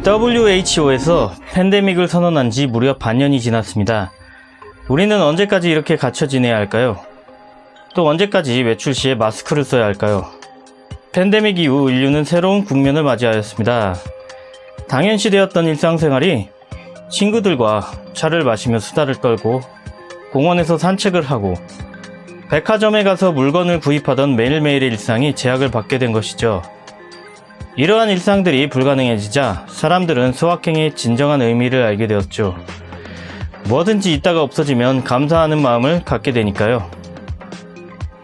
WHO에서 팬데믹을 선언한 지 무려 반년이 지났습니다. 우리는 언제까지 이렇게 갇혀 지내야 할까요? 또 언제까지 외출 시에 마스크를 써야 할까요? 팬데믹 이후 인류는 새로운 국면을 맞이하였습니다. 당연시되었던 일상생활이 친구들과 차를 마시며 수다를 떨고 공원에서 산책을 하고 백화점에 가서 물건을 구입하던 매일매일의 일상이 제약을 받게 된 것이죠. 이러한 일상들이 불가능해지자 사람들은 소확행의 진정한 의미를 알게 되었죠. 뭐든지 있다가 없어지면 감사하는 마음을 갖게 되니까요.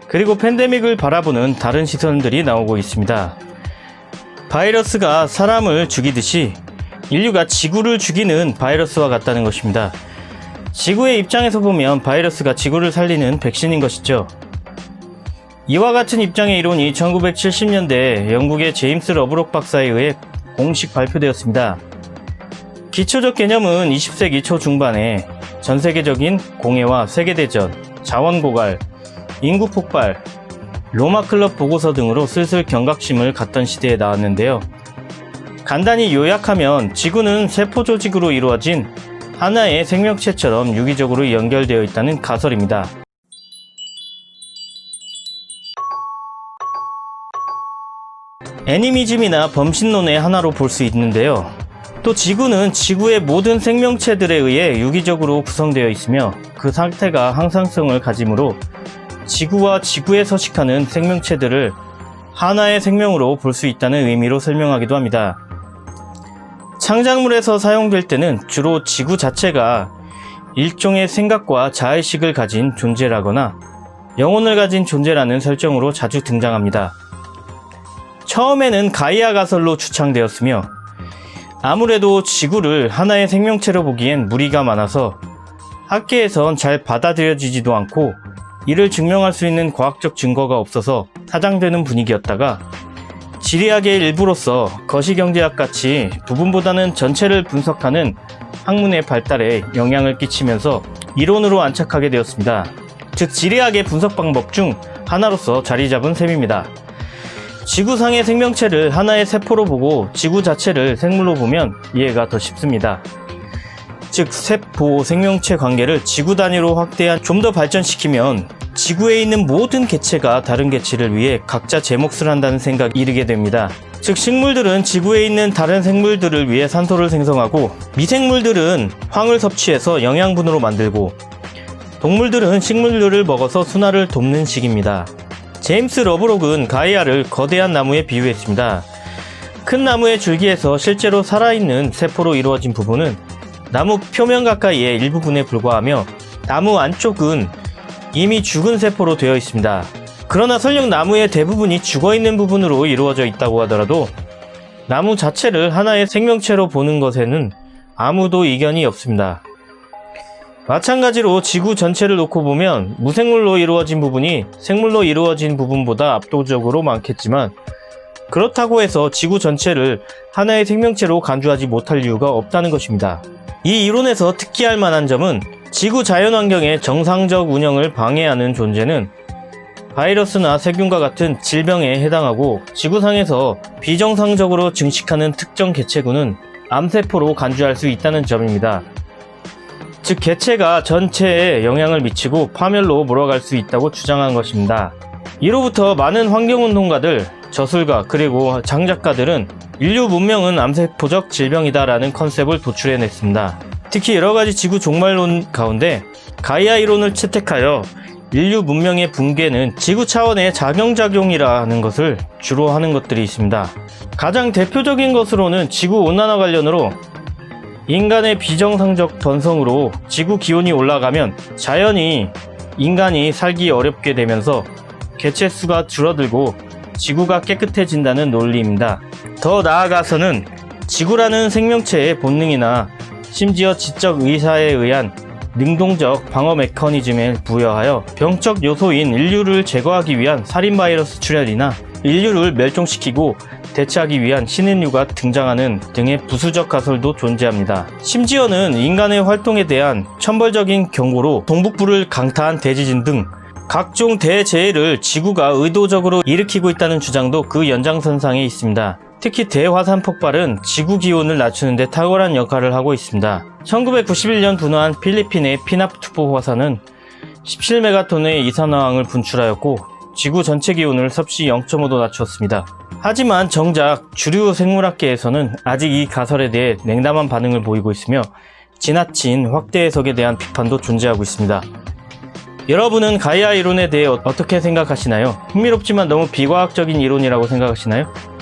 그리고 팬데믹을 바라보는 다른 시선들이 나오고 있습니다. 바이러스가 사람을 죽이듯이 인류가 지구를 죽이는 바이러스와 같다는 것입니다. 지구의 입장에서 보면 바이러스가 지구를 살리는 백신인 것이죠. 이와 같은 입장의 이론이 1970년대 영국의 제임스 러브록 박사에 의해 공식 발표되었습니다. 기초적 개념은 20세기 초중반에 전세계적인 공해와 세계대전, 자원고갈, 인구폭발, 로마클럽 보고서 등으로 슬슬 경각심을 갖던 시대에 나왔는데요. 간단히 요약하면 지구는 세포 조직으로 이루어진 하나의 생명체처럼 유기적으로 연결되어 있다는 가설입니다. 애니미즘이나 범신론의 하나로 볼 수 있는데요. 또 지구는 지구의 모든 생명체들에 의해 유기적으로 구성되어 있으며 그 상태가 항상성을 가지므로 지구와 지구에 서식하는 생명체들을 하나의 생명으로 볼 수 있다는 의미로 설명하기도 합니다. 창작물에서 사용될 때는 주로 지구 자체가 일종의 생각과 자의식을 가진 존재라거나 영혼을 가진 존재라는 설정으로 자주 등장합니다. 처음에는 가이아 가설로 추창되었으며 아무래도 지구를 하나의 생명체로 보기엔 무리가 많아서 학계에선 잘 받아들여지지도 않고 이를 증명할 수 있는 과학적 증거가 없어서 타장되는 분위기였다가 지리학의 일부로서 거시경제학 같이 부분보다는 전체를 분석하는 학문의 발달에 영향을 끼치면서 이론으로 안착하게 되었습니다. 즉 지리학의 분석 방법 중 하나로서 자리 잡은 셈입니다. 지구상의 생명체를 하나의 세포로 보고 지구 자체를 생물로 보면 이해가 더 쉽습니다. 즉 세포 생명체 관계를 지구 단위로 확대한 좀 더 발전시키면 지구에 있는 모든 개체가 다른 개체를 위해 각자 제 몫을 한다는 생각이 이르게 됩니다. 즉 식물들은 지구에 있는 다른 생물들을 위해 산소를 생성하고 미생물들은 황을 섭취해서 영양분으로 만들고 동물들은 식물들을 먹어서 순화를 돕는 식입니다. 제임스 러브록은 가이아를 거대한 나무에 비유했습니다. 큰 나무의 줄기에서 실제로 살아있는 세포로 이루어진 부분은 나무 표면 가까이의 일부분에 불과하며 나무 안쪽은 이미 죽은 세포로 되어 있습니다. 그러나 설령 나무의 대부분이 죽어있는 부분으로 이루어져 있다고 하더라도 나무 자체를 하나의 생명체로 보는 것에는 아무도 이견이 없습니다. 마찬가지로 지구 전체를 놓고 보면 무생물로 이루어진 부분이 생물로 이루어진 부분보다 압도적으로 많겠지만 그렇다고 해서 지구 전체를 하나의 생명체로 간주하지 못할 이유가 없다는 것입니다. 이 이론에서 특기할 만한 점은 지구 자연환경의 정상적 운영을 방해하는 존재는 바이러스나 세균과 같은 질병에 해당하고 지구상에서 비정상적으로 증식하는 특정 개체군은 암세포로 간주할 수 있다는 점입니다. 즉 개체가 전체에 영향을 미치고 파멸로 몰아갈 수 있다고 주장한 것입니다. 이로부터 많은 환경운동가들, 저술가 그리고 장작가들은 인류 문명은 암세포적 질병이다라는 컨셉을 도출해냈습니다. 특히 여러가지 지구 종말론 가운데 가이아 이론을 채택하여 인류 문명의 붕괴는 지구 차원의 작용작용이라는 것을 주로 하는 것들이 있습니다. 가장 대표적인 것으로는 지구온난화 관련으로 인간의 비정상적 번성으로 지구 기온이 올라가면 자연히 인간이 살기 어렵게 되면서 개체 수가 줄어들고 지구가 깨끗해진다는 논리입니다. 더 나아가서는 지구라는 생명체의 본능이나 심지어 지적 의사에 의한 능동적 방어 메커니즘에 부여하여 병적 요소인 인류를 제거하기 위한 살인 바이러스 출현이나 인류를 멸종시키고 대체하기 위한 신인류가 등장하는 등의 부수적 가설도 존재합니다. 심지어는 인간의 활동에 대한 천벌적인 경고로 동북부를 강타한 대지진 등 각종 대재해를 지구가 의도적으로 일으키고 있다는 주장도 그 연장선상에 있습니다. 특히 대화산 폭발은 지구 기온을 낮추는 데 탁월한 역할을 하고 있습니다. 1991년 분화한 필리핀의 피나투보 화산은 17메가톤의 이산화황을 분출하였고 지구 전체 기온을 섭씨 0.5도 낮추었습니다. 하지만 정작 주류 생물학계에서는 아직 이 가설에 대해 냉담한 반응을 보이고 있으며 지나친 확대 해석에 대한 비판도 존재하고 있습니다. 여러분은 가이아 이론에 대해 어떻게 생각하시나요? 흥미롭지만 너무 비과학적인 이론이라고 생각하시나요?